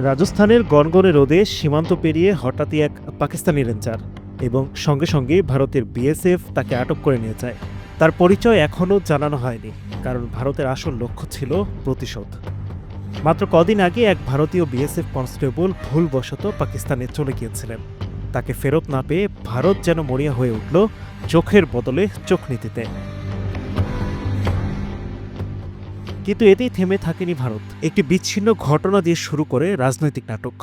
রাজস্থানের গনগনে রোদে সীমান্ত পেরিয়ে হঠাৎই এক পাকিস্তানি রেঞ্জার এবং সঙ্গে সঙ্গে ভারতের বিএসএফ তাকে আটক করে নিয়ে যায়। তার পরিচয় এখনও জানানো হয়নি, কারণ ভারতের আসল লক্ষ্য ছিল প্রতিশোধ। মাত্র কদিন আগে এক ভারতীয় বিএসএফ কনস্টেবল ভুলবশত পাকিস্তানে চলে গিয়েছিলেন। তাকে ফেরত না পেয়ে ভারত যেন মরিয়া হয়ে উঠল চোখের বদলে চোখ নীতিতে। কিন্তু এতেই থেমে থাকেনি ভারত। একটি বিচ্ছিন্ন ঘটনা দিয়ে শুরু করে রাজনৈতিক নাটক।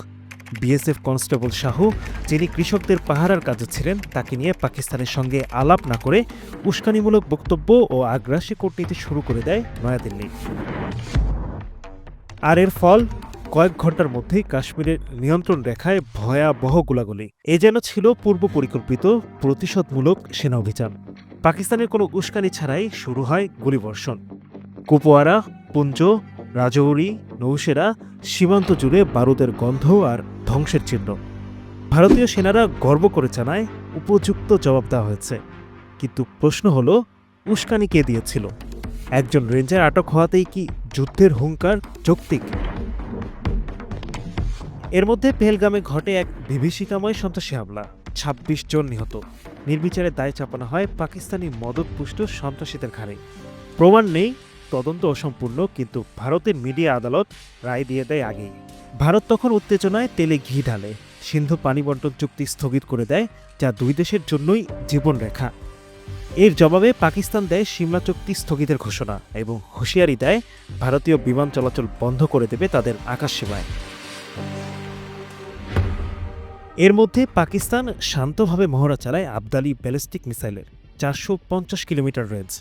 বিএসএফ কনস্টেবল শাহু, যিনি কৃষকদের পাহারার কাজে ছিলেন, তাকে নিয়ে পাকিস্তানের সঙ্গে আলাপ না করে উস্কানিমূলক বক্তব্য ও আগ্রাসী কূটনীতি শুরু করে দেয় নয়াদিল্লি। আর এর ফল কয়েক ঘন্টার মধ্যেই কাশ্মীরের নিয়ন্ত্রণ রেখায় ভয়াবহ গোলাগুলি। এ যেন ছিল পূর্ব পরিকল্পিত প্রতিশোধমূলক সেনা অভিযান। পাকিস্তানের কোনো উস্কানি ছাড়াই শুরু হয় গুলিবর্ষণ। কুপওয়ারা, পুঞ্জ, রাজৌরি, নৌশেরা সীমান্ত জুড়ে বারুদের গন্ধ আর ধ্বংসের চিহ্ন। ভারতীয় সেনারা গর্ব করে জানায় উপযুক্ত জবাব দেওয়া হয়েছে। কিন্তু প্রশ্ন হলো, উস্কানি কে দিয়েছিল? একজন রেঞ্জার আটক হওয়াতেই কি যুদ্ধের হুঙ্কার যৌক্তিক? এর মধ্যে পেহেলগামে ঘটে এক বিভীষিকাময় সন্ত্রাসী হামলা। ২৬ জন নিহত। নির্বিচারে দায় চাপানো হয় পাকিস্তানি মদতপুষ্ট সন্ত্রাসীদের ঘাড়ে। প্রমাণ নেই, তদন্ত অসম্পূর্ণ, কিন্তু ভারতের মিডিয়া আদালত রায় দিয়ে দেয় আগেই। ভারত তখন উত্তেজনায় তেলে ঘি ঢালে। সিন্ধু পানি বন্টন চুক্তি স্থগিত করে দেয়, যা দুই দেশের জন্যই জীবনরেখা। এর জবাবে পাকিস্তান দেয় সিমলা চুক্তি স্থগিতের ঘোষণা এবং হুঁশিয়ারি দেয় ভারতীয় বিমান চলাচল বন্ধ করে দেবে তাদের আকাশসীমায়। এর মধ্যে পাকিস্তান শান্তভাবে মহড়া চালায় আবদালি ব্যালিস্টিক মিসাইলের ৪৫০ কিলোমিটার রেঞ্জ।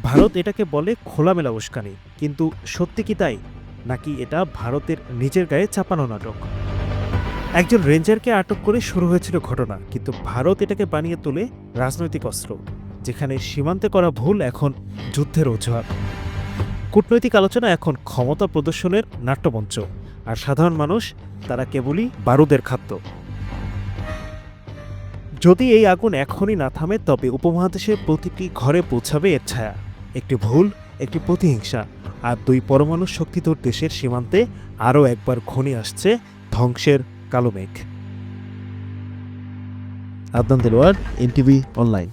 ভারত এটাকে বলে খোলামেলা উস্কানি, কিন্তু সত্যি কি তাই, নাকি এটা ভারতের নিজের গায়ে চাপানো নাটক? একজন রেঞ্জারকে আটক করে শুরু হয়েছিল ঘটনা, কিন্তু ভারত এটাকে বানিয়ে তোলে রাজনৈতিক অস্ত্র, যেখানে সীমান্তে করা ভুল এখন যুদ্ধের অজুহাত। কূটনৈতিক আলোচনা এখন ক্ষমতা প্রদর্শনের নাট্যমঞ্চ, আর সাধারণ মানুষ তারা কেবলই বারুদের খাদ্য। যদি এই আগুন এখনই না থামে, তবে উপমহাদেশের প্রতিটি ঘরে পৌঁছাবে এর ছায়া। একটি ভুল, একটি প্রতিহিংসা, আর দুই পরমাণু শক্তিধর দেশের সীমান্তে আরও একবার ঘনিয়ে আসছে ধ্বংসের কালো মেঘ। Adnan Delwar, NTV online.